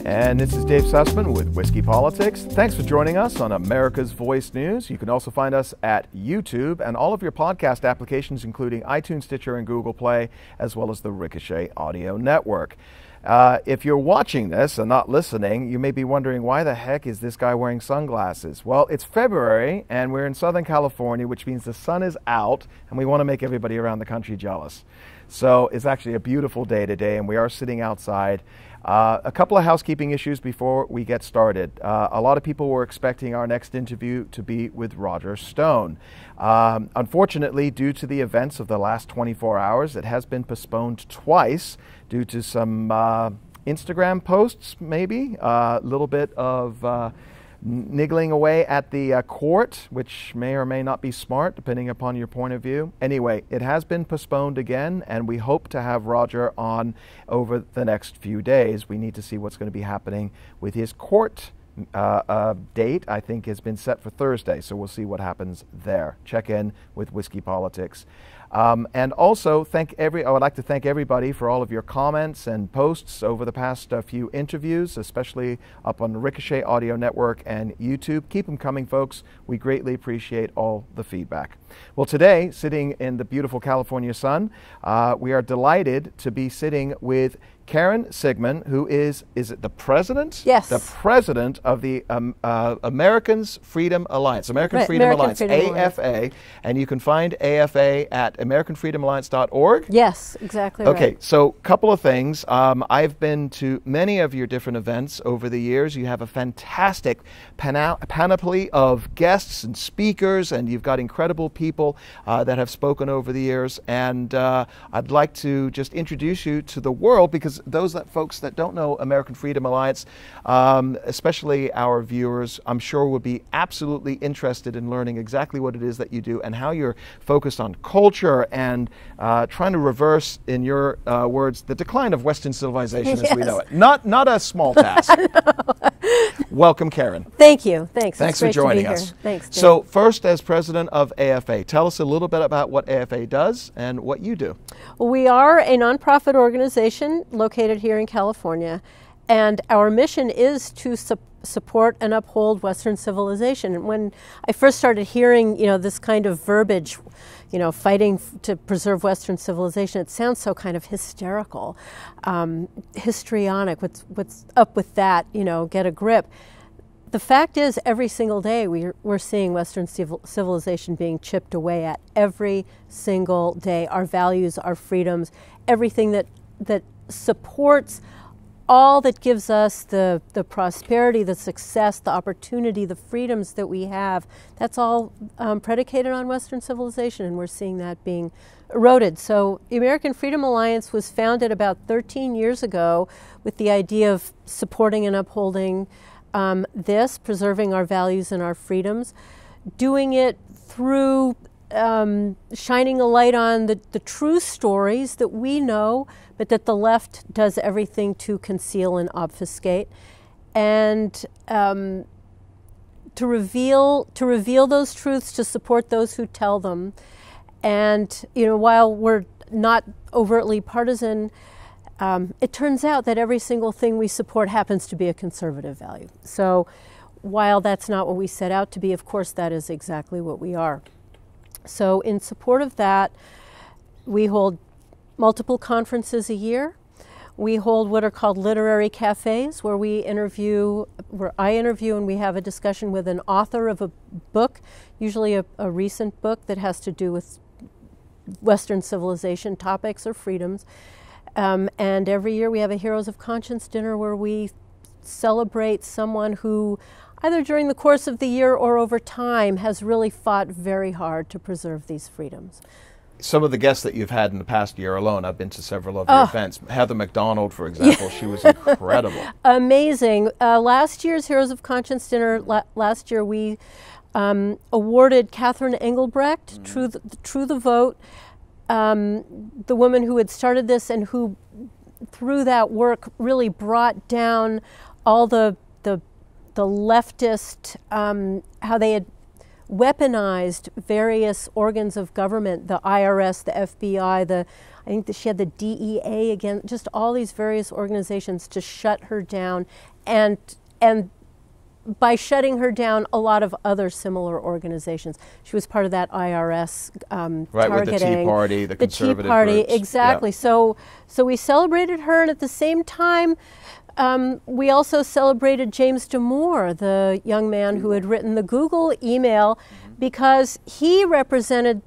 And this is Dave Sussman with Whiskey Politics. Thanks for joining us on America's Voice News. You can also find us at YouTube and all of your podcast applications, including iTunes, Stitcher, and Google Play, as well as the Ricochet Audio Network. If you're watching this and not listening, you may be wondering, why the heck is this guy wearing sunglasses? Well, it's February, and we're in Southern California, which means the sun is out, and we want to make everybody around the country jealous. So it's actually a beautiful day today, and we are sitting outside. A couple of housekeeping issues before we get started. A lot of people were expecting our next interview to be with Roger Stone. Unfortunately, due to the events of the last 24 hours, it has been postponed twice due to some Instagram posts, maybe, a little bit of niggling away at the court, which may or may not be smart, depending upon your point of view. Anyway, it has been postponed again, and we hope to have Roger on over the next few days. We need to see what's going to be happening with his court date. I think has been set for Thursday, so we'll see what happens there. Check in with Whiskey Politics. And also, I would like to thank everybody for all of your comments and posts over the past few interviews, especially up on the Ricochet Audio Network and YouTube. Keep them coming, folks. We greatly appreciate all the feedback. Well, today, sitting in the beautiful California sun, we are delighted to be sitting with Karen Siegemund, who is it the president? Yes. The president of the Americans Freedom Alliance, Freedom Alliance, AFA, and you can find AFA at AmericanFreedomAlliance.org. Yes, exactly right. Okay, so a couple of things. I've been to many of your different events over the years. You have a fantastic panoply of guests and speakers, and you've got incredible people that have spoken over the years, and I'd like to just introduce you to the world, because those folks that don't know American Freedom Alliance, especially our viewers, I'm sure would be absolutely interested in learning exactly what it is that you do and how you're focused on culture and trying to reverse, in your words, the decline of Western civilization as we know it. Not a small task. Welcome, Karen. Thank you. Thanks. Thanks for joining us. Thanks, Dave. So first, as president of AFA, tell us a little bit about what AFA does and what you do. Well, we are a nonprofit organization located here in California, and our mission is to support and uphold Western civilization. And when I first started hearing, this kind of verbiage, fighting to preserve Western civilization, it sounds so kind of hysterical, histrionic. What's up with that? Get a grip. The fact is, every single day we're seeing Western civilization being chipped away at every single day. Our values, our freedoms, everything that supports all that gives us the prosperity, the success, the opportunity, the freedoms that we have, that's all predicated on Western civilization, and we're seeing that being eroded. So the American Freedom Alliance was founded about 13 years ago with the idea of supporting and upholding preserving our values and our freedoms, doing it through shining a light on the true stories that we know, but that the left does everything to conceal and obfuscate, and to reveal those truths, to support those who tell them. And while we're not overtly partisan, it turns out that every single thing we support happens to be a conservative value. So while that's not what we set out to be, of course that is exactly what we are. So in support of that, we hold multiple conferences a year. We hold what are called literary cafes, where I interview and we have a discussion with an author of a book, usually a recent book that has to do with Western civilization topics or freedoms. And every year we have a Heroes of Conscience dinner where we celebrate someone who, either during the course of the year or over time, has really fought very hard to preserve these freedoms. Some of the guests that you've had in the past year alone, I've been to several of your events. Heather McDonald, for example, she was incredible. Amazing. Last year's Heroes of Conscience dinner, last year we awarded Catherine Engelbrecht, True the Vote, the woman who had started this and who, through that work, really brought down all the leftist, how they had weaponized various organs of government, the IRS, the FBI, I think that she had the DEA again, just all these various organizations to shut her down, and by shutting her down, a lot of other similar organizations. She was part of that IRS right, targeting. with the Tea Party, the conservative Tea Party, groups. exactly. Yeah. So we celebrated her, and at the same time, we also celebrated James Damore, the young man who had written the Google email, because he represented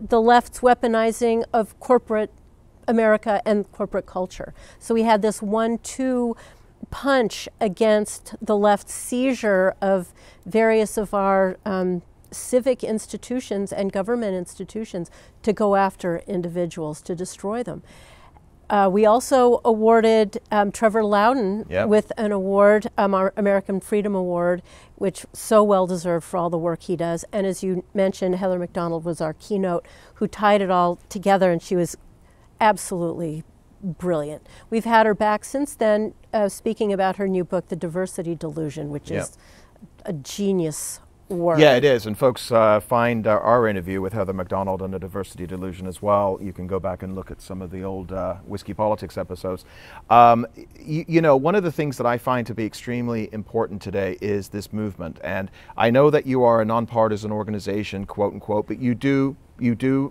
the left's weaponizing of corporate America and corporate culture. So we had this 1-2 punch against the left's seizure of various of our civic institutions and government institutions to go after individuals, to destroy them. We also awarded Trevor Loudon with an award, our American Freedom Award, which so well deserved for all the work he does. And as you mentioned, Heather McDonald was our keynote, who tied it all together, and she was absolutely brilliant. We've had her back since then, speaking about her new book, The Diversity Delusion, which is a genius work. Yeah, it is. And folks, find our interview with Heather McDonald on The Diversity Delusion as well. You can go back and look at some of the old Whiskey Politics episodes. You know, one of the things that I find to be extremely important today is this movement. And I know that you are a nonpartisan organization, quote unquote, but you do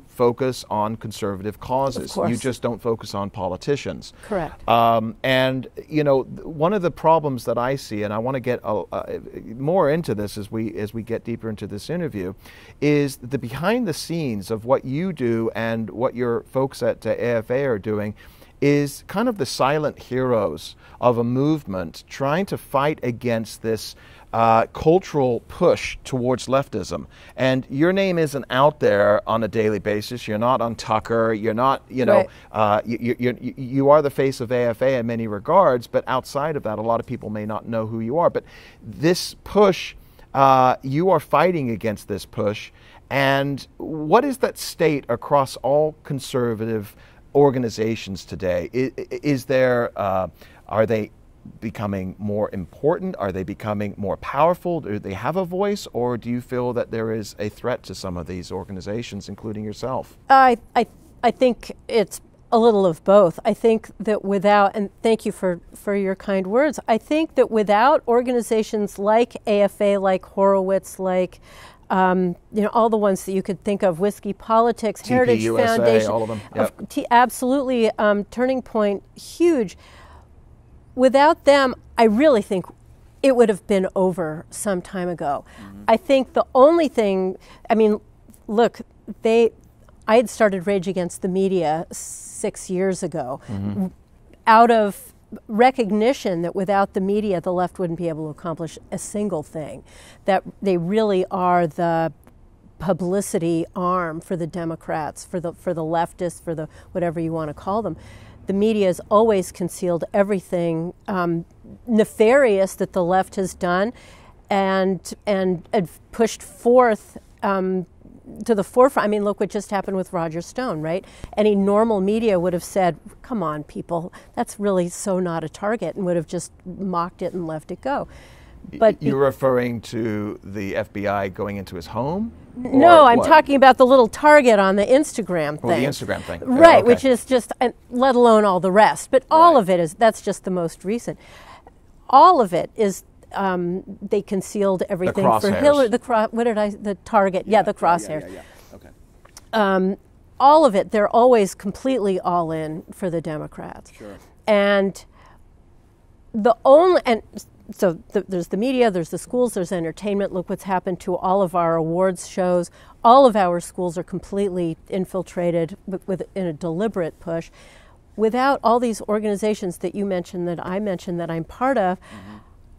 focus on conservative causes. Of course. You just don't focus on politicians. Correct. And, you know, one of the problems that I see, and I want to get more into this as we get deeper into this interview, is the behind the scenes of what you do and what your folks at AFA are doing is kind of the silent heroes of a movement trying to fight against this cultural push towards leftism. And your name isn't out there on a daily basis. You're not on Tucker. You're not, you know, you are the face of AFA in many regards, but outside of that, a lot of people may not know who you are. But this push, you are fighting against this push. And what is that state across all conservative organizations today? Is there, are they becoming more important? Are they becoming more powerful? Do they have a voice? Or do you feel that there is a threat to some of these organizations, including yourself? I think it's a little of both. I think that without, and thank you for your kind words, I think that without organizations like AFA, like Horowitz, like you know, all the ones that you could think of, Whiskey Politics, TP, Heritage USA, Foundation, all of them. Yep. Absolutely, Turning Point, huge. Without them, I really think it would have been over some time ago. I think the only thing, I mean, look, I had started Rage Against the Media 6 years ago, out of recognition that without the media, the left wouldn't be able to accomplish a single thing, that they really are the publicity arm for the Democrats, for the leftists, for the whatever you want to call them. The media has always concealed everything nefarious that the left has done, and pushed forth to the forefront. I mean, look what just happened with Roger Stone, right? Any normal media would have said, "Come on, people, that's really so not a target," and would have just mocked it and let it go. But you're referring to the FBI going into his home? No, I'm talking about the little target on the Instagram thing. Oh, the Instagram thing. Right, okay. Which is just, let alone all the rest. But all of it that's just the most recent. All of it is, they concealed everything for Hillary. The target. Yeah, the crosshairs. Okay. All of it, they're always completely all in for the Democrats. Sure. And so there's the media, there's the schools, there's entertainment. Look what's happened to all of our awards shows. All of our schools are completely infiltrated in a deliberate push. Without all these organizations that you mentioned, that I mentioned, that I'm part of,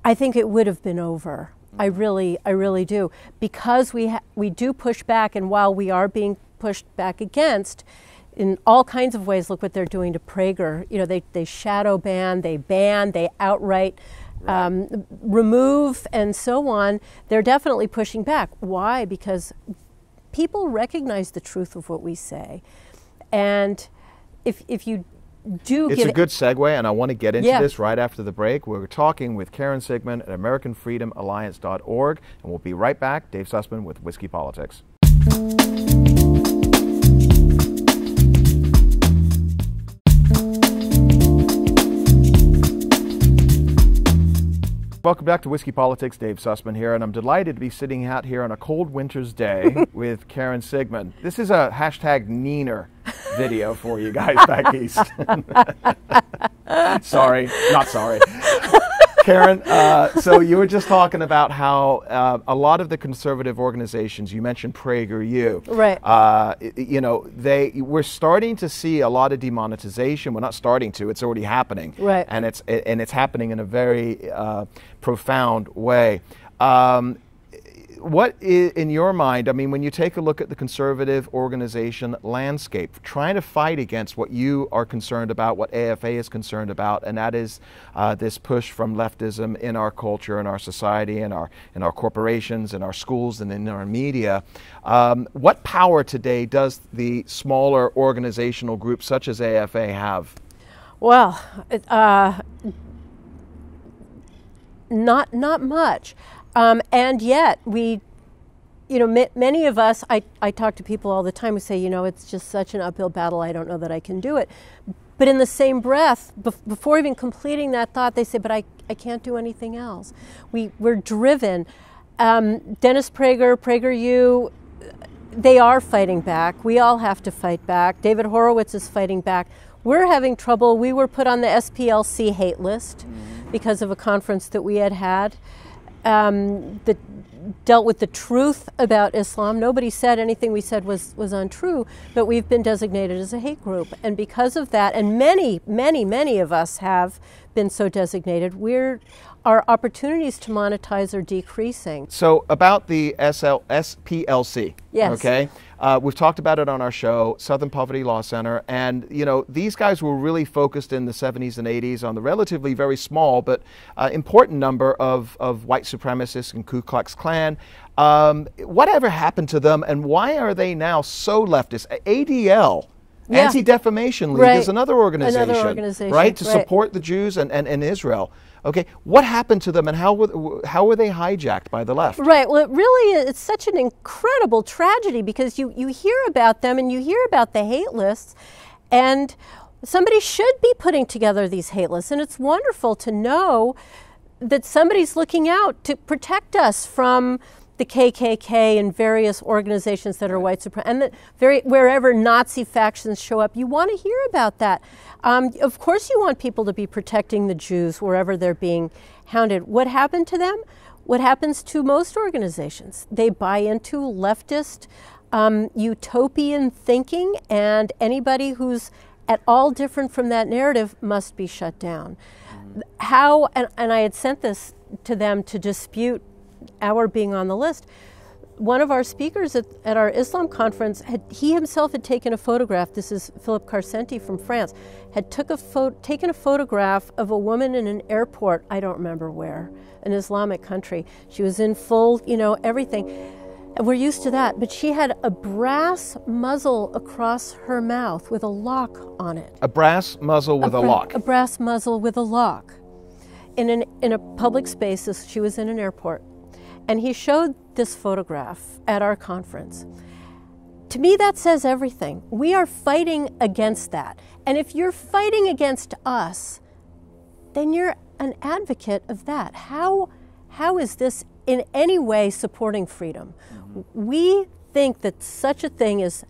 I think it would have been over. I really do. Because we do push back, and while we are being pushed back against, in all kinds of ways, look what they're doing to Prager. You know, they shadow ban, they outright remove, and so on. They're definitely pushing back. Why? Because people recognize the truth of what we say. And if you do It's give a good segue, and I want to get into Yeah. this right after the break. We're talking with Karen Siegemund at AmericanFreedomAlliance.org, and we'll be right back. Dave Sussman with Whiskey Politics. Welcome back to Whiskey Politics. Dave Sussman here, and I'm delighted to be sitting out here on a cold winter's day with Karen Siegemund. This is a hashtag Neener video for you guys back east. Sorry, not sorry. Karen, so you were just talking about how a lot of the conservative organizations, you mentioned PragerU, Right. We're starting to see a lot of demonetization. We're not starting to; it's already happening, Right. And it's happening in a very profound way. What is, in your mind, I mean, when you take a look at the conservative organization landscape, trying to fight against what you are concerned about, what AFA is concerned about, and that is this push from leftism in our culture, in our society, in our corporations, in our schools, and in our media, what power today does the smaller organizational groups such as AFA have? Well, not much. And yet we, many of us, I talk to people all the time who say, it's just such an uphill battle, I don't know that I can do it. But in the same breath, before even completing that thought, they say, but I can't do anything else. We're driven. Dennis Prager, PragerU, they are fighting back. We all have to fight back. David Horowitz is fighting back. We're having trouble. We were put on the SPLC hate list because of a conference that we had. That dealt with the truth about Islam. Nobody said anything we said was untrue, but we've been designated as a hate group. And because of that, and many of us have been so designated, our opportunities to monetize are decreasing. So about the SPLC, Yes. Okay, we've talked about it on our show, Southern Poverty Law Center, and these guys were really focused in the 70s and 80s on the relatively very small but important number of white supremacists and Ku Klux Klan. Whatever happened to them, and why are they now so leftist? ADL. Yeah. Anti-Defamation League Right. is another organization, right, to support the Jews and Israel. Okay, what happened to them, and how were they hijacked by the left? Right. Well, it's such an incredible tragedy because you hear about them and you hear about the hate lists, and somebody should be putting together these hate lists, and it's wonderful to know that somebody's looking out to protect us from the KKK and various organizations that are white supremacy, and wherever Nazi factions show up, you want to hear about that. Of course you want people to be protecting the Jews wherever they're being hounded. What happened to them? What happens to most organizations? They buy into leftist, utopian thinking, and anybody who's at all different from that narrative must be shut down. How, and I had sent this to them to dispute our being on the list. One of our speakers at our Islam conference, he himself had taken a photograph, this is Philip Carcenti from France, had taken a photograph of a woman in an airport, I don't remember where, an Islamic country. She was in full, everything. And we're used to that, but she had a brass muzzle across her mouth with a lock on it. A brass muzzle with a lock? A brass muzzle with a lock. In a public space, she was in an airport. And he showed this photograph at our conference. To me, that says everything. We are fighting against that. And if you're fighting against us, then you're an advocate of that. How is this in any way supporting freedom? We think that such a thing is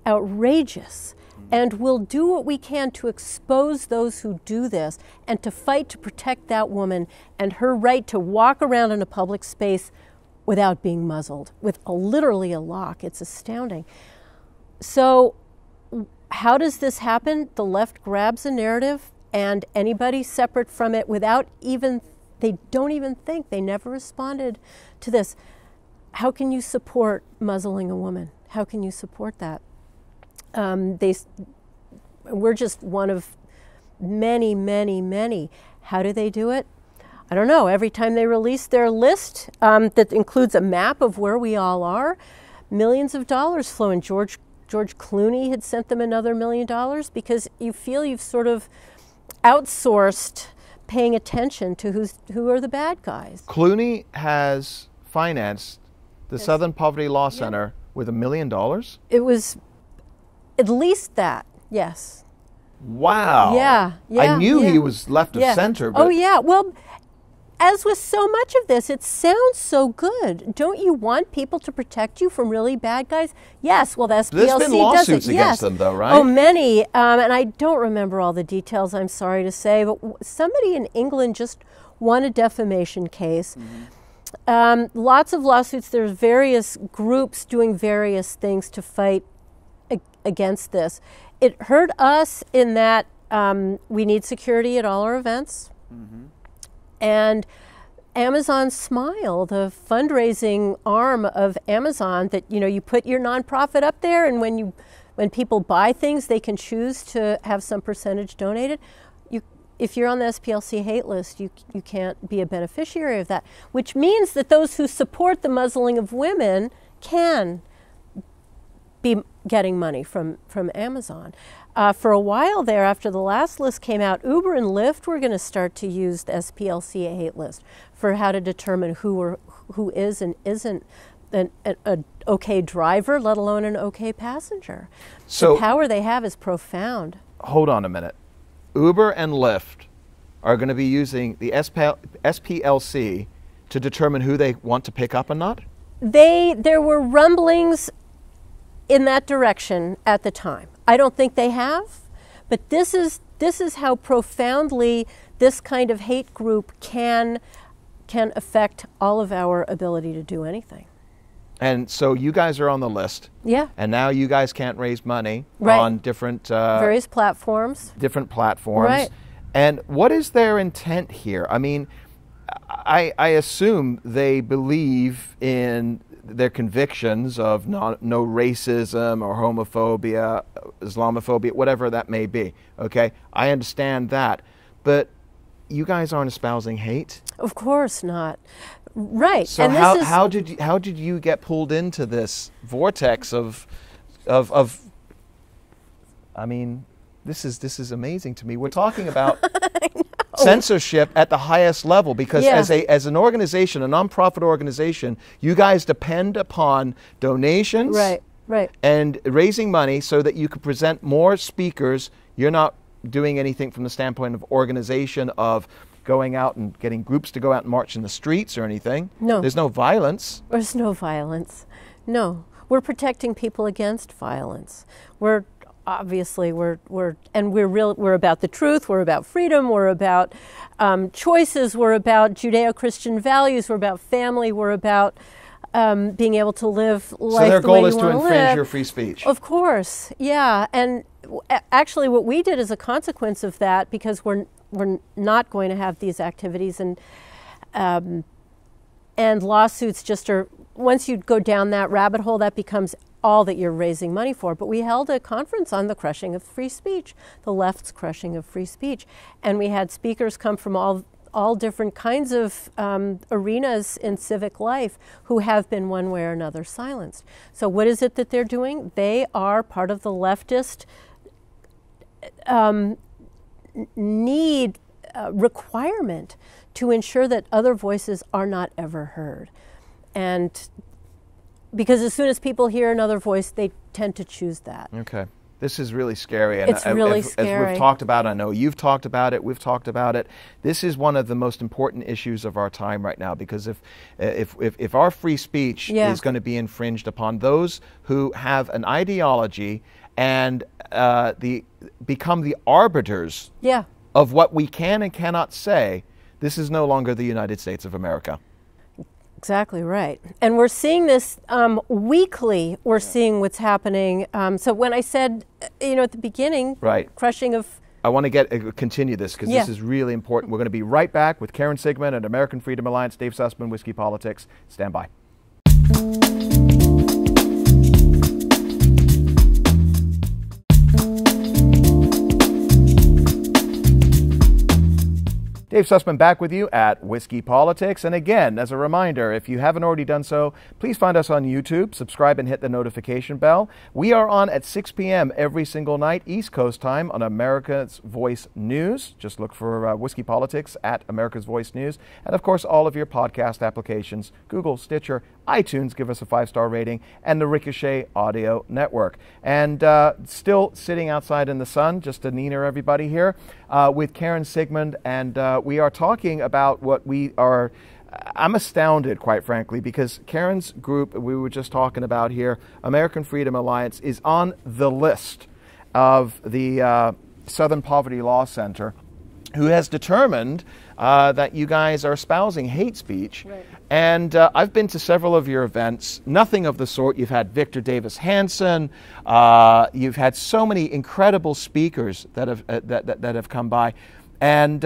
outrageous, and we'll do what we can to expose those who do this and to fight to protect that woman and her right to walk around in a public space without being muzzled, with literally a lock. It's astounding. So how does this happen? The left grabs a narrative, and anybody separate from it they don't even think, they never responded to this. How can you support muzzling a woman? How can you support that? We're just one of many. How do they do it? I don't know. Every time they release their list that includes a map of where we all are, millions of dollars flow in. George George Clooney had sent them another $1 million because you feel you've sort of outsourced paying attention to who are the bad guys. Clooney has financed the Southern Poverty Law Center with $1 million? It was at least that, yes. Wow. Yeah. I knew he was left of center. But oh, yeah. Well, as with so much of this, it sounds so good. Don't you want people to protect you from really bad guys? Yes. Well, the SPLC there's been lawsuits against them, though, right? Oh, many. And I don't remember all the details, I'm sorry to say. But somebody in England just won a defamation case. Lots of lawsuits. There's various groups doing various things to fight against this. It hurt us in that we need security at all our events. And Amazon Smile, the fundraising arm of Amazon, that you put your nonprofit up there, and when people buy things, they can choose to have some percentage donated. If you're on the SPLC hate list, you can't be a beneficiary of that, which means that those who support the muzzling of women can be getting money from Amazon. For a while there, after the last list came out, Uber and Lyft were going to start to use the SPLC hate list for how to determine who is and isn't an okay driver, let alone an okay passenger. So the power they have is profound. Hold on a minute. Uber and Lyft are going to be using the SPLC to determine who they want to pick up and not? There were rumblings in that direction at the time. I don't think they have, but this is how profoundly this kind of hate group can affect all of our ability to do anything. And so you guys are on the list. Yeah. And now you guys can't raise money on different various platforms. Different platforms. Right. And what is their intent here? I mean, I assume they believe in their convictions of no racism or homophobia, Islamophobia, whatever that may be. Okay, I understand that, but you guys aren't espousing hate. Of course not. Right. So and how did you get pulled into this vortex of I mean, this is amazing to me. We're talking about censorship at the highest level because as an organization, a nonprofit organization, you guys depend upon donations and raising money so that you could present more speakers. You're not doing anything from the standpoint of organization of going out and getting groups to go out and march in the streets or anything. No. There's no violence. There's no violence. No. We're protecting people against violence. We're about the truth, we're about freedom, we're about choices, we're about Judeo-Christian values, we're about family, we're about being able to live life the way you want to live. So their goal is to infringe your free speech. Of course, yeah. And actually what we did as a consequence of that, because we're not going to have these activities, and lawsuits just are, once you go down that rabbit hole, that becomes all that you're raising money for. But we held a conference on the crushing of free speech, the left's crushing of free speech. And we had speakers come from all different kinds of arenas in civic life who have been one way or another silenced. So what is it that they're doing? They are part of the leftist requirement to ensure that other voices are not ever heard. And because as soon as people hear another voice, they tend to choose that. Okay. This is really scary. And it's really scary. As we've talked about, I know you've talked about it, we've talked about it. This is one of the most important issues of our time right now, because if our free speech is going to be infringed upon, those who have an ideology and become the arbiters of what we can and cannot say, this is no longer the United States of America. Exactly right. And we're seeing this weekly. We're seeing what's happening. So when I said, at the beginning, crushing of... I want to continue this because this is really important. We're going to be right back with Karen Siegemund and American Freedom Alliance, Dave Sussman, Whiskey Politics. Stand by. Dave Sussman back with you at Whiskey Politics. And again, as a reminder, if you haven't already done so, please find us on YouTube, subscribe and hit the notification bell. We are on at 6 p.m. every single night, East Coast time, on America's Voice News. Just look for Whiskey Politics at America's Voice News. And of course, all of your podcast applications, Google, Stitcher, iTunes, give us a 5-star rating, and the Ricochet Audio Network. And still sitting outside in the sun, just to neener everybody here, with Karen Siegemund, and we are talking about what we are. I'm astounded, quite frankly, because Karen's group, we were just talking about here, American Freedom Alliance, is on the list of the Southern Poverty Law Center, who has determined that you guys are espousing hate speech. Right. And I've been to several of your events, nothing of the sort. You've had Victor Davis Hanson. You've had so many incredible speakers that have come by. And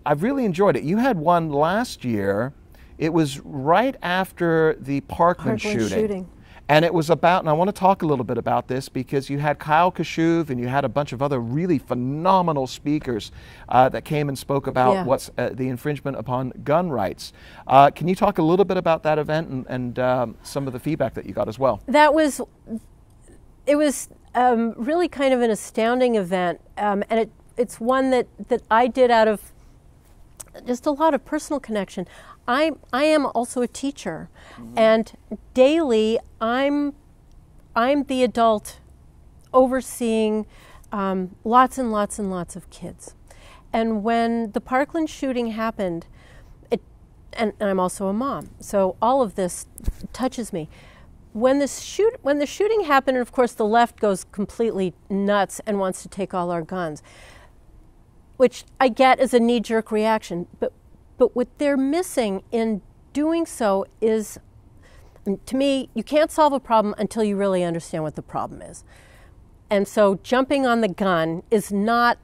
I've really enjoyed it. You had one last year. It was right after the Parkland shooting. And it was about, and I want to talk a little bit about this, because you had Kyle Kashuv and you had a bunch of other really phenomenal speakers that came and spoke about what's the infringement upon gun rights. Can you talk a little bit about that event and some of the feedback that you got as well? It was really kind of an astounding event, and it's one that I did out of just a lot of personal connection. I am also a teacher, and daily I'm the adult overseeing lots and lots and lots of kids. And when the Parkland shooting happened, and I'm also a mom, so all of this touches me. When the shooting happened, and of course the left goes completely nuts and wants to take all our guns, which I get as a knee-jerk reaction, but what they're missing in doing so is, to me, you can't solve a problem until you really understand what the problem is. And so jumping on the gun is not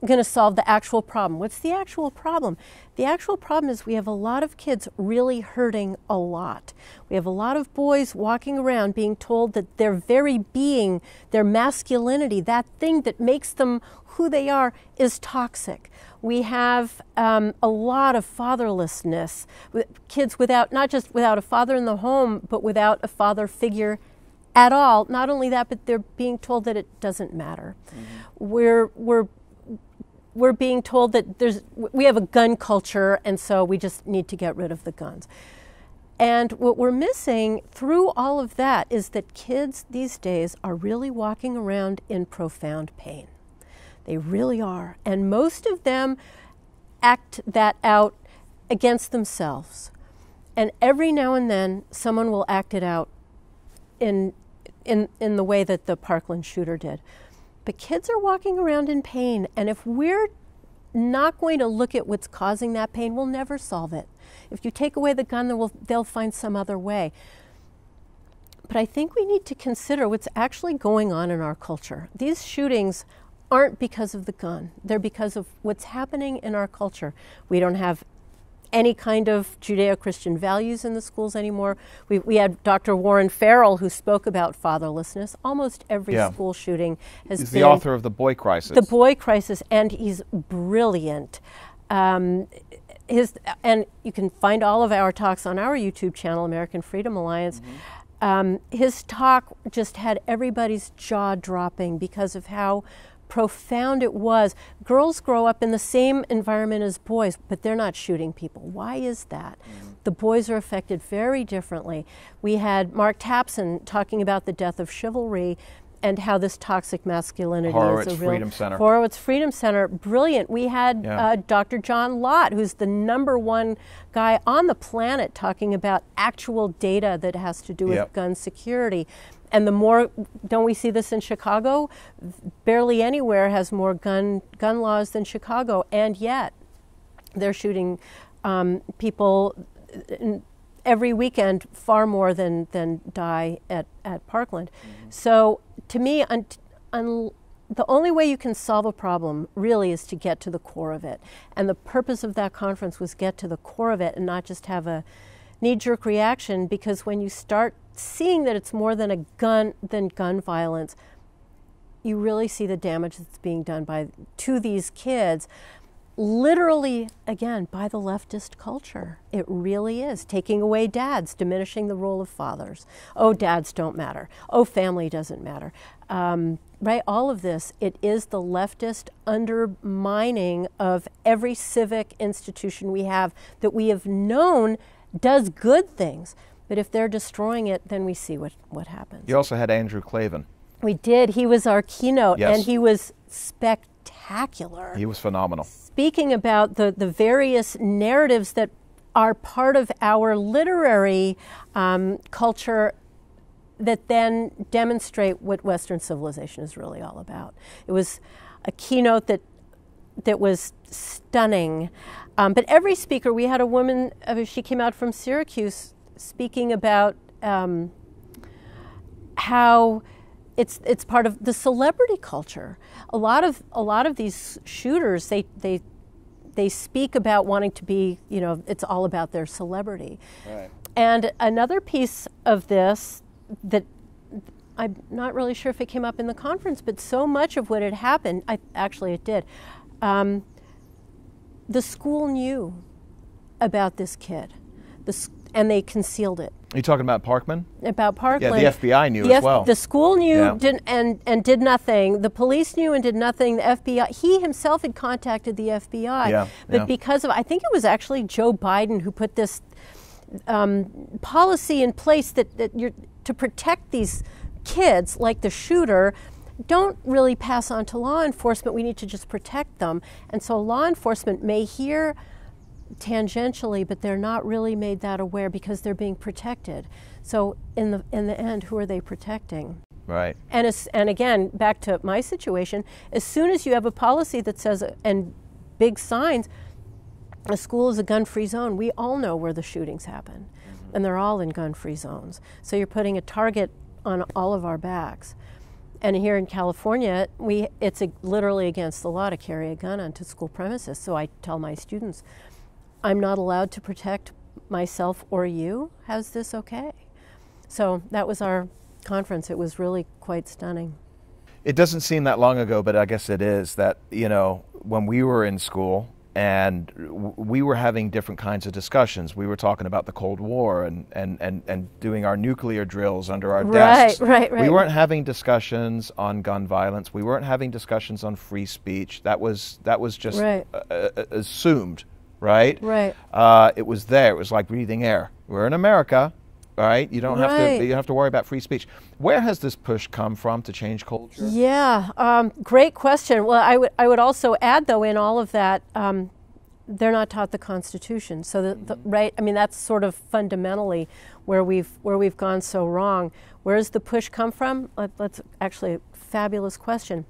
going to solve the actual problem. What's the actual problem? The actual problem is we have a lot of kids really hurting a lot. We have a lot of boys walking around being told that their very being, their masculinity, that thing that makes them who they are, is toxic. We have a lot of fatherlessness, kids without, not just without a father in the home, but without a father figure at all. Not only that, but they're being told that it doesn't matter. We're being told that we have a gun culture, and so we just need to get rid of the guns. And what we're missing through all of that is that kids these days are really walking around in profound pain. They really are. And most of them act that out against themselves. And every now and then, someone will act it out in the way that the Parkland shooter did. But kids are walking around in pain, and if we're not going to look at what's causing that pain, we'll never solve it. If you take away the gun, they'll find some other way. But I think we need to consider what's actually going on in our culture. These shootings aren't because of the gun. They're because of what's happening in our culture. We don't have any kind of Judeo-Christian values in the schools anymore. We had Dr. Warren Farrell, who spoke about fatherlessness. Almost every school shooting has been... He's the author of The Boy Crisis. The Boy Crisis, and he's brilliant. And you can find all of our talks on our YouTube channel, American Freedom Alliance. His talk just had everybody's jaw dropping because of how profound it was. Girls grow up in the same environment as boys, but they're not shooting people. Why is that? The boys are affected very differently. We had Mark Tapson talking about the death of chivalry and how this toxic masculinity Horowitz is a real... Freedom Center. Horowitz Freedom Center, brilliant. We had Dr. John Lott, who's the #1 guy on the planet talking about actual data that has to do with gun security. And the more, don't we see this in Chicago? Barely anywhere has more gun laws than Chicago, and yet they're shooting people every weekend, far more than die at Parkland. So to me, the only way you can solve a problem really is to get to the core of it. And the purpose of that conference was get to the core of it and not just have a knee-jerk reaction, because when you start seeing that it's more than gun violence, you really see the damage that's being done to these kids. literally, again, by the leftist culture. It really is. Taking away dads, diminishing the role of fathers. Oh, dads don't matter. Oh, family doesn't matter. Right? All of this, it is the leftist undermining of every civic institution we have that we have known does good things. But if they're destroying it, then we see what happens. You also had Andrew Klavan. We did. He was our keynote, Yes. and he was spectacular. He was phenomenal. Speaking about the various narratives that are part of our literary culture that then demonstrate what Western civilization is really all about. It was a keynote that was stunning. But every speaker, we had a woman, she came out from Syracuse speaking about how it's part of the celebrity culture. A lot of these shooters, they speak about wanting to be, it's all about their celebrity. Right. And another piece of this that I'm not really sure if it came up in the conference, but so much of what had happened, actually it did. The school knew about this kid, and they concealed it. Are you talking about Parkman? About Parkland. Yeah, the FBI knew as well. The school knew Yeah. and did nothing. The police knew and did nothing. The FBI, he himself had contacted the FBI. Yeah, but yeah. because of, I think it was actually Joe Biden who put this policy in place that you're to protect these kids, like the shooter, don't really pass on to law enforcement. We need to just protect them. And so law enforcement may hear tangentially, but they're not really made that aware because they're being protected. So in the end, who are they protecting? Right. And again, back to my situation, as soon as you have a policy that says, and big signs, a school is a gun-free zone, we all know where the shootings happen. Mm-hmm. And they're all in gun-free zones. So you're putting a target on all of our backs. And here in California, it's literally against the law to carry a gun onto school premises. So I tell my students, I'm not allowed to protect myself or you. How's this okay? So that was our conference. It was really quite stunning. It doesn't seem that long ago, but I guess it is, that, when we were in school and we were having different kinds of discussions. We were talking about the Cold War and doing our nuclear drills under our desks. Right. We weren't having discussions on gun violence. We weren't having discussions on free speech. That was just assumed. Right? Right. It was there. It was like breathing air. We're in America, right? You don't have to worry about free speech. Where has this push come from to change culture? Yeah, great question. Well, I would also add, though, in all of that, they're not taught the Constitution. So right. I mean, that's sort of fundamentally where we've gone so wrong. Where does the push come from? That's actually a fabulous question.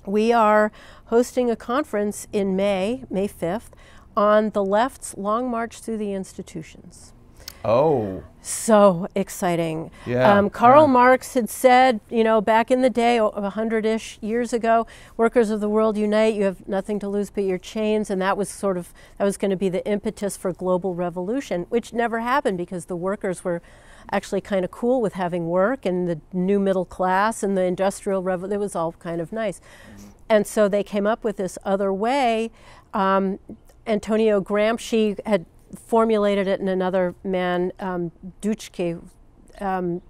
We are hosting a conference in May 5th. On the left's long march through the institutions. Oh. So exciting. Yeah. Karl Marx had said, back in the day, 100-ish years ago, workers of the world unite, you have nothing to lose but your chains, and that was going to be the impetus for global revolution, which never happened because the workers were actually kind of cool with having work, and the new middle class and the industrial revolution, it was all kind of nice. Mm-hmm. And so they came up with this other way. Antonio Gramsci had formulated it, and another man, Duchke,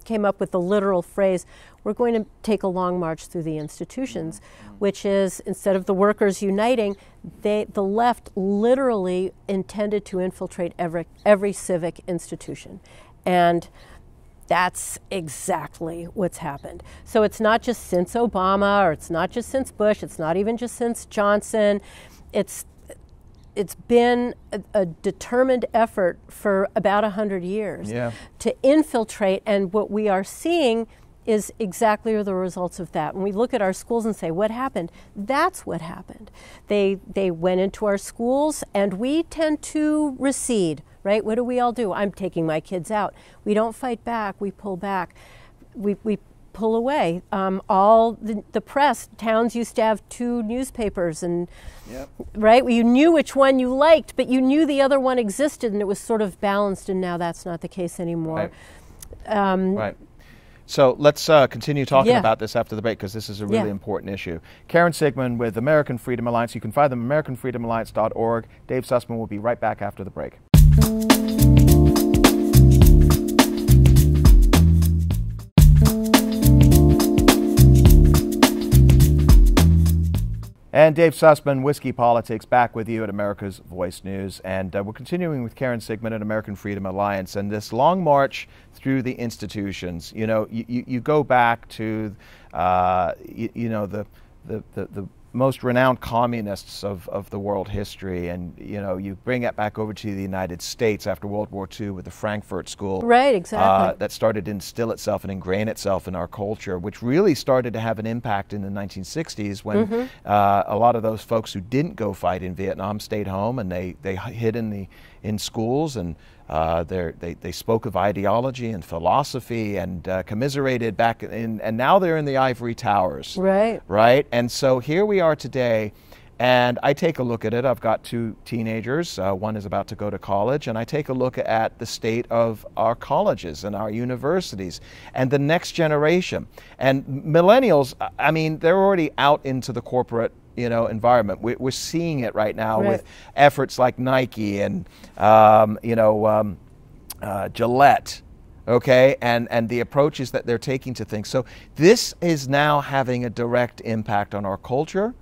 came up with the literal phrase, we're going to take a long march through the institutions, which is, instead of the workers uniting, the left literally intended to infiltrate every civic institution. And that's exactly what's happened. So it's not just since Obama, or it's not just since Bush, it's not even just since Johnson. It's been a determined effort for about 100 years to infiltrate, and what we are seeing is exactly the results of that. When we look at our schools and say, what happened? That's what happened. They went into our schools, and we tend to recede, right? What do we all do? I'm taking my kids out. We don't fight back, we pull back. We pull away. All the press, towns used to have 2 newspapers, and right, you knew which one you liked, but you knew the other one existed, and it was sort of balanced, and now that's not the case anymore. Right. So let's continue talking Yeah. about this after the break, because this is a really Yeah. important issue. Karen Siegemund with American Freedom Alliance. You can find them at AmericanFreedomAlliance.org. Dave Sussman will be right back after the break. And Dave Sussman, Whiskey Politics, back with you at America's Voice News. And we're continuing with Karen Siegemund at American Freedom Alliance and this long march through the institutions. You know, you go back to, the most renowned communists of the world history, and you bring it back over to the United States after World War II with the Frankfurt School, Right, exactly. that started to instill itself and ingrain itself in our culture, which really started to have an impact in the 1960s when a lot of those folks who didn't go fight in Vietnam stayed home, and they hid in schools, and they spoke of ideology and philosophy and commiserated back in, and now they're in the ivory towers. Right? And so here we are today, and I take a look at it. I've got two teenagers. One is about to go to college, and I take a look at the state of our colleges and our universities and the next generation. And millennials, I mean, they're already out into the corporate environment. We're seeing it right now with efforts like Nike and Gillette, okay, and the approaches that they're taking to things. So this is now having a direct impact on our culture.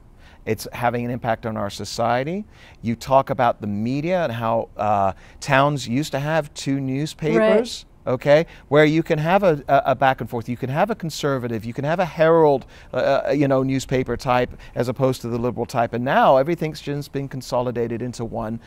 It's having an impact on our society. You talk about the media and how towns used to have two newspapers. Okay, where you can have a back and forth. You can have a conservative, you can have a Herald, newspaper type as opposed to the liberal type. And now everything's just been consolidated into one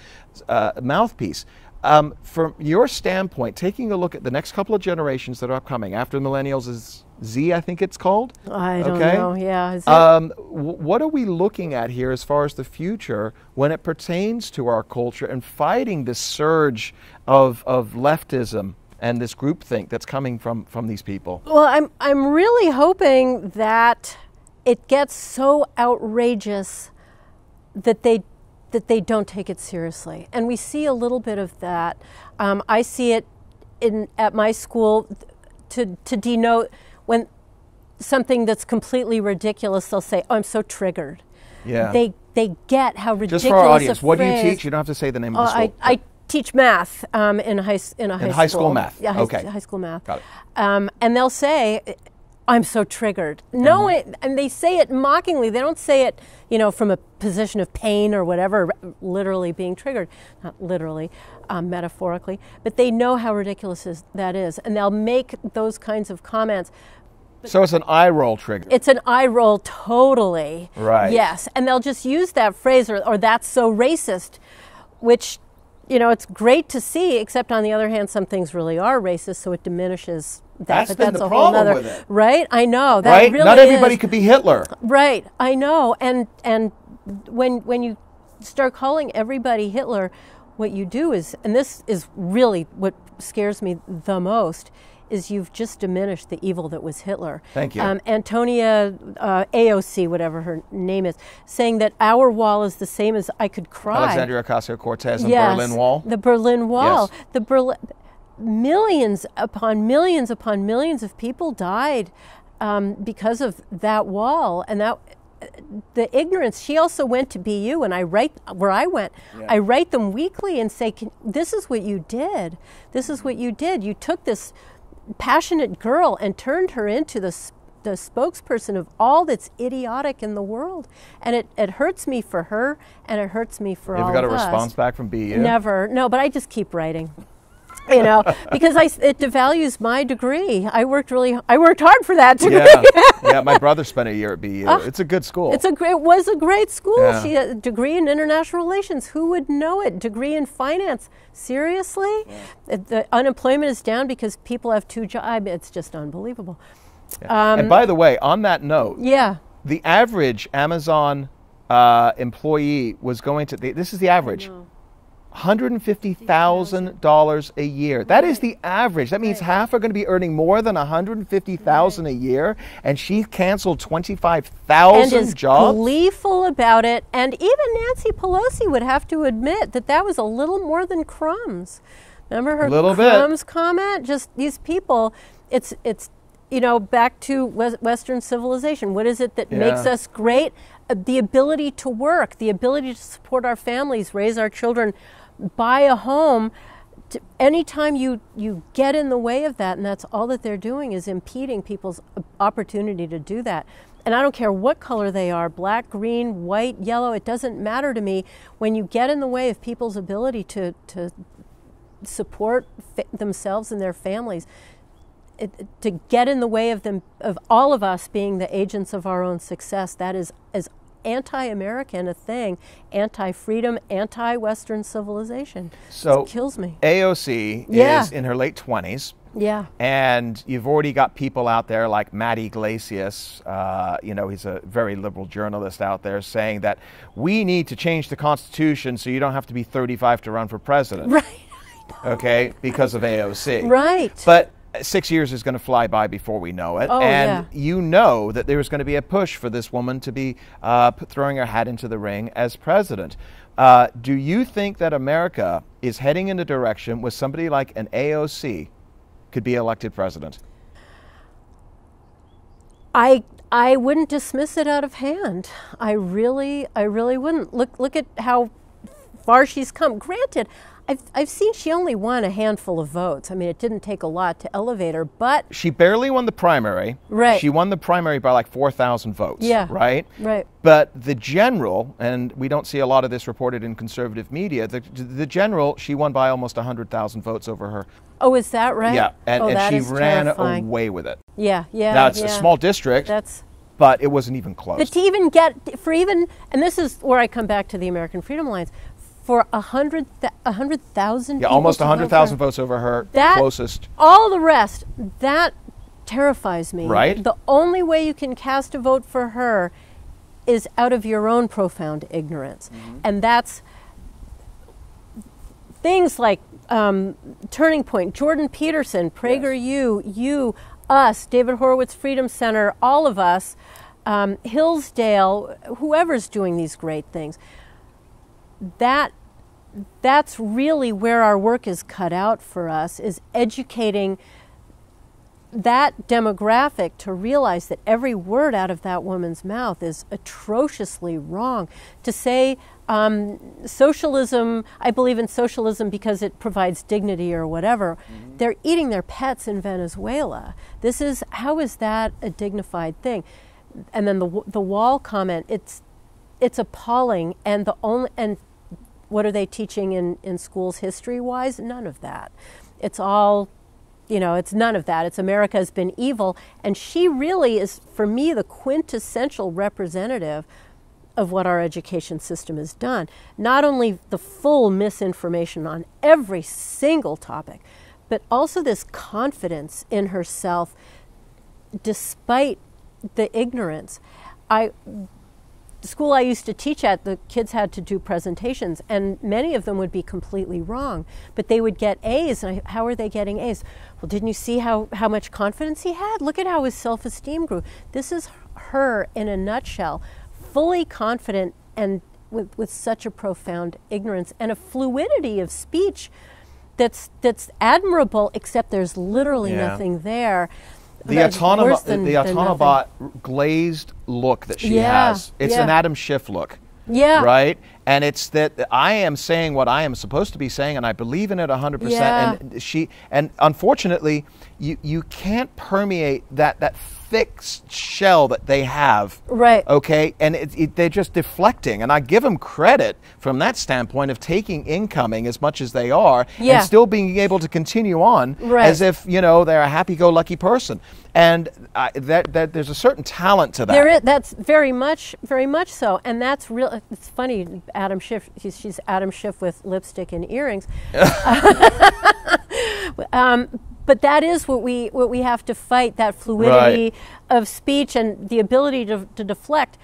mouthpiece. From your standpoint, taking a look at the next couple of generations that are coming after the millennials is Z, I think it's called. I don't know. Yeah. Is it? What are we looking at here as far as the future when it pertains to our culture and fighting this surge of leftism and this groupthink that's coming from these people? Well, I'm really hoping that it gets so outrageous that they don't take it seriously, and we see a little bit of that. I see it at my school to denote when something that's completely ridiculous. They'll say, "Oh, I'm so triggered." Yeah. They get how ridiculous. Just for our audience, what do you phrase. teach? You don't have to say the name of the school. I teach math in high school math. Yeah, okay. High school math. Got it. And they'll say, "I'm so triggered." No, and they say it mockingly. They don't say it, from a position of pain or whatever, literally being triggered. Not literally, metaphorically. But they know how ridiculous that is, and they'll make those kinds of comments. So it's an eye roll trigger. It's an eye roll, totally. Right. Yes, and they'll just use that phrase, or "that's so racist," which, it's great to see, except on the other hand, some things really are racist, so it diminishes that. That's been the problem with it. Right, I know. That right? really Not everybody is. could be Hitler. Right, I know. And when you start calling everybody Hitler, what you do is, and this is really what scares me the most, is you've just diminished the evil that was Hitler. Thank you. Antonia AOC, whatever her name is, saying that our wall is the same as I could cry. Alexandria Ocasio-Cortez and Yes, Berlin Wall. The Berlin Wall. Yes. Millions upon millions upon millions of people died because of that wall, and that the ignorance. She also went to BU, and I write where I went. Yeah. I write them weekly and say, "This is what you did. This is what you did. You took this passionate girl and turned her into the spokesperson of all that's idiotic in the world." And it hurts me for her, and it hurts me for all of us. You ever got a response back from BU? Never. No, but I just keep writing. Because it devalues my degree. I worked hard for that degree. Yeah, my brother spent a year at BU. It's a good school. It was a great school. Yeah. She had a degree in international relations. Who would know it? Degree in finance. Seriously? Yeah. The unemployment is down because people have two jobs. It's just unbelievable. Yeah. And by the way, on that note, the average Amazon employee was going to, this is the average, $150,000 a year. That is the average. That means half are going to be earning more than $150,000 a year, and she canceled 25,000 and is jobs. Gleeful about it. And even Nancy Pelosi would have to admit that was a little more than crumbs. Remember her crumbs comment? Just these people. It's back to Western civilization. What is it that makes us great? The ability to work, the ability to support our families, raise our children, buy a home. Anytime you get in the way of that, and that's all that they're doing, is impeding people's opportunity to do that. And I don't care what color they are, black, green, white, yellow, it doesn't matter to me. When you get in the way of people's ability to support themselves and their families, to get in the way of all of us being the agents of our own success, that is as anti-American a thing, anti-freedom, anti-Western civilization. So it kills me. AOC is in her late 20s. Yeah. And you've already got people out there like Matt Iglesias, he's a very liberal journalist out there, saying that we need to change the Constitution so you don't have to be 35 to run for president. Right. Okay, because of AOC. Right. But 6 years is going to fly by before we know it. You know that there was going to be a push for this woman to be throwing her hat into the ring as president. Do you think that America is heading in a direction where somebody like an AOC could be elected president? I wouldn't dismiss it out of hand. I really wouldn't. Look at how far she's come. Granted, I've seen she only won a handful of votes. I mean, it didn't take a lot to elevate her, but she barely won the primary. Right. She won the primary by like 4,000 votes. Yeah. Right. Right. But the general, and we don't see a lot of this reported in conservative media, the general, she won by almost 100,000 votes over her. Oh, is that right? Yeah, and she ran terrifying. away with it. Yeah. Now it's a small district. But it wasn't even close. But to even get and this is where I come back to the American Freedom Alliance. For 100,000 Yeah, almost 100,000 votes over her closest. All the rest, that terrifies me. Right. The only way you can cast a vote for her is out of your own profound ignorance. Mm-hmm. And that's things like Turning Point, Jordan Peterson, PragerU, you, us, David Horowitz Freedom Center, all of us, Hillsdale, whoever's doing these great things. That's really where our work is cut out for us, is educating that demographic to realize that every word out of that woman's mouth is atrociously wrong. To say socialism, I believe in socialism because it provides dignity or whatever, they're eating their pets in Venezuela. How is that a dignified thing? And then the wall comment, it's appalling, and what are they teaching in schools history-wise? None of that. It's all, it's none of that. It's America has been evil, and she really is, for me, the quintessential representative of what our education system has done. Not only the full misinformation on every single topic, but also this confidence in herself despite the ignorance. The school I used to teach at, the kids had to do presentations, and many of them would be completely wrong, but they would get A's. And how are they getting A's? Well, didn't you see how much confidence he had? Look at how his self-esteem grew. This is her in a nutshell, fully confident and with such a profound ignorance and a fluidity of speech that's admirable, except there's literally nothing there. The Autonomabot glazed look that she has, it's an Adam Schiff look. Yeah. Right? And it's that I am saying what I am supposed to be saying, and I believe in it 100%. Yeah. And unfortunately, you can't permeate that thick shell that they have. Right. Okay? And they're just deflecting. And I give them credit from that standpoint of taking incoming as much as they are and still being able to continue on as if, they're a happy-go-lucky person. And there's a certain talent to that. That's very much so. And that's real. It's funny, Adam Schiff, she's Adam Schiff with lipstick and earrings. But that is what we have to fight, that fluidity of speech and the ability to deflect.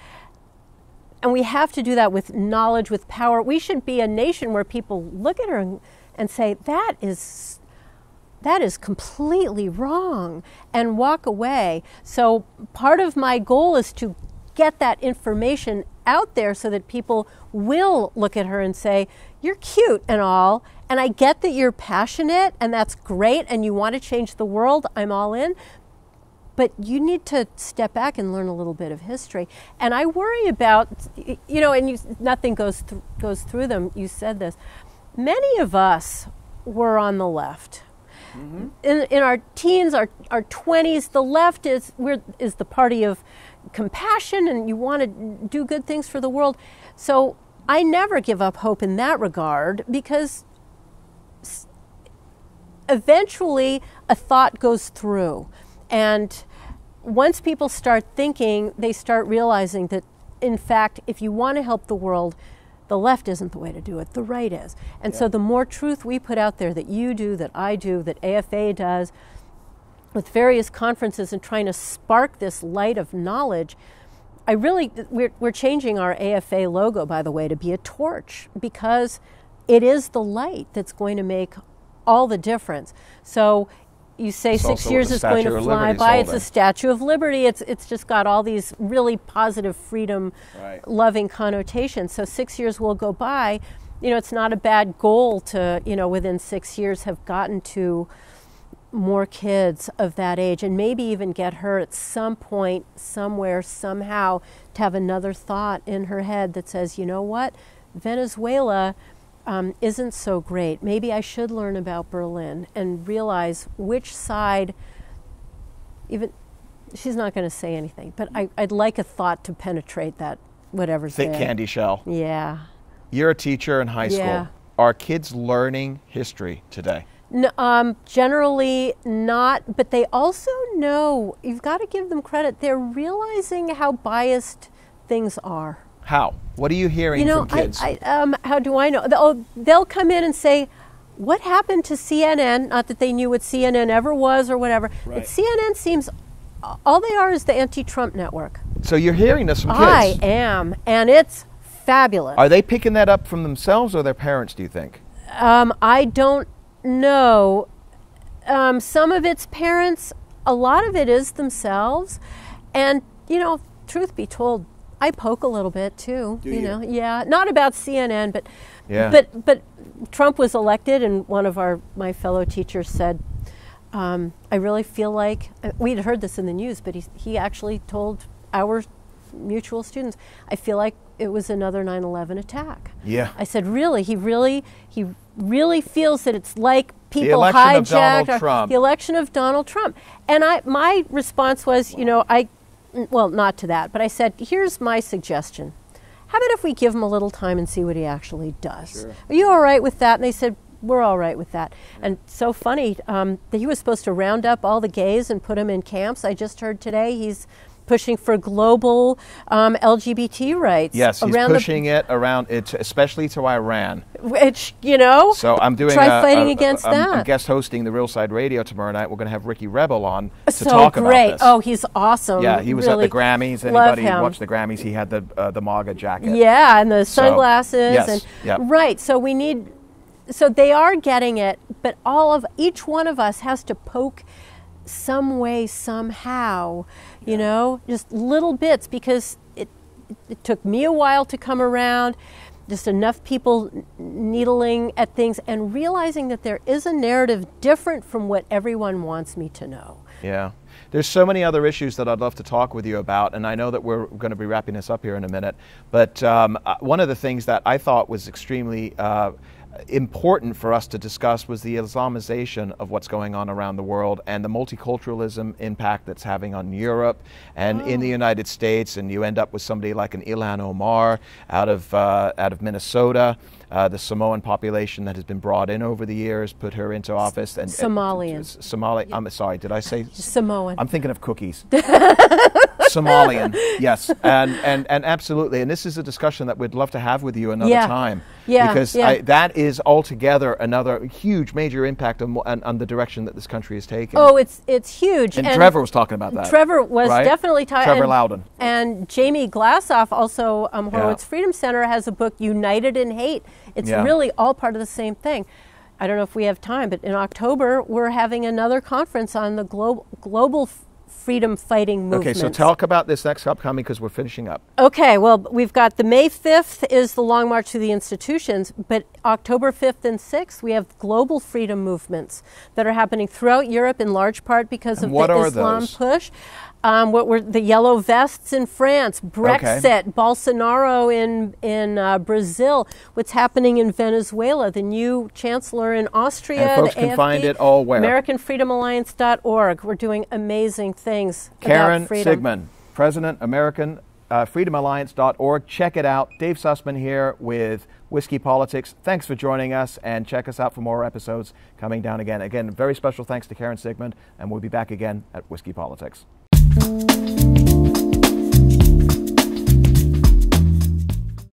And we have to do that with knowledge, with power. We should be a nation where people look at her and say, that is completely wrong, and walk away. So part of my goal is to get that information out there so that people will look at her and say, you're cute and all, and I get that you're passionate, and that's great, and you want to change the world, I'm all in, but you need to step back and learn a little bit of history. And I worry about, and nothing goes through them. You said this. Many of us were on the left. Mm-hmm. In our teens, our 20s, the left is the party of compassion, and you want to do good things for the world. So I never give up hope in that regard, because eventually a thought goes through. And once people start thinking, they start realizing that, in fact, if you want to help the world, the left isn't the way to do it, the right is. And so the more truth we put out there, that you do, that I do, that AFA does, with various conferences and trying to spark this light of knowledge, we're changing our AFA logo, by the way, to be a torch, because it is the light that's going to make all the difference. So you say it's 6 years is going to fly by. It's the Statue of Liberty. It's just got all these really positive, freedom-loving connotations. So 6 years will go by. It's not a bad goal to, within 6 years have gotten to more kids of that age, and maybe even get her at some point, somewhere, somehow, to have another thought in her head that says, you know what, Venezuela isn't so great. Maybe I should learn about Berlin and realize which side, even, she's not going to say anything, but I'd like a thought to penetrate that, whatever's thick there. Candy shell. Yeah. You're a teacher in high school. Are kids learning history today? No, generally not, but they also know, you've got to give them credit, they're realizing how biased things are. How? What are you hearing from kids? How do I know? They'll come in and say, what happened to CNN? Not that they knew what CNN ever was or whatever. Right. But CNN seems, all they are is the anti-Trump network. So you're hearing this from kids? I am, and it's fabulous. Are they picking that up from themselves or their parents, do you think? I don't know. Some of it's parents, a lot of it is themselves. And, truth be told, I poke a little bit too. Do you? Yeah, not about CNN, but but Trump was elected, and one of my fellow teachers said, I really feel like, we'd heard this in the news, but he actually told our mutual students, I feel like it was another 9/11 attack. Yeah. I said, really? He really feels that it's like people hijacked the election of Donald Trump. And my response was, well, not to that, but I said, here's my suggestion. How about if we give him a little time and see what he actually does? Sure. Are you all right with that? And they said, we're all right with that. And so funny, that he was supposed to round up all the gays and put them in camps. I just heard today he's pushing for global LGBT rights. Yes, he's pushing it around, especially to Iran. Which, So I'm doing fighting against that. I'm guest hosting the Real Side Radio tomorrow night. We're going to have Ricky Rebel on to talk about this. Oh, he's awesome. Yeah, he was really at the Grammys. Anybody who watched the Grammys, he had the MAGA jacket. Yeah, and the sunglasses. Yes, Right, so they are getting it, but each one of us has to poke some way, somehow, just little bits, because it took me a while to come around, just enough people needling at things and realizing that there is a narrative different from what everyone wants me to know. Yeah. There's so many other issues that I'd love to talk with you about, and I know that we're going to be wrapping this up here in a minute, but one of the things that I thought was extremely important for us to discuss was the Islamization of what's going on around the world and the multiculturalism impact that's having on Europe and in the United States. And you end up with somebody like an Ilhan Omar out of Minnesota, the Samoan population that has been brought in over the years, put her into office. And Somalian. I'm sorry, did I say Samoan? I'm thinking of cookies. Somalian, yes, and absolutely, and this is a discussion that we'd love to have with you another time, because that is altogether another huge, major impact on the direction that this country is taking. Oh, it's huge. And Trevor was talking about that. Trevor was definitely talking. Trevor Loudon. And Jamie Glassoff, also Horowitz Freedom Center, has a book, United in Hate. It's really all part of the same thing. I don't know if we have time, but in October we're having another conference on the global freedom-fighting movements. Okay, so talk about this next upcoming, because we're finishing up. Okay, well, we've got the May 5th is the Long March to the Institutions, but October 5th and 6th, we have global freedom movements that are happening throughout Europe in large part because of the Islam push. What were the yellow vests in France, Brexit, Bolsonaro in Brazil, what's happening in Venezuela, the new chancellor in Austria, and folks the can AFA, find it all where? AmericanFreedomAlliance.org. We're doing amazing things Karen about freedom. Siegemund, President, AmericanFreedomAlliance.org. Check it out. Dave Sussman here with Whiskey Politics. Thanks for joining us, and check us out for more episodes coming down again. Again, very special thanks to Karen Siegemund, and we'll be back again at Whiskey Politics.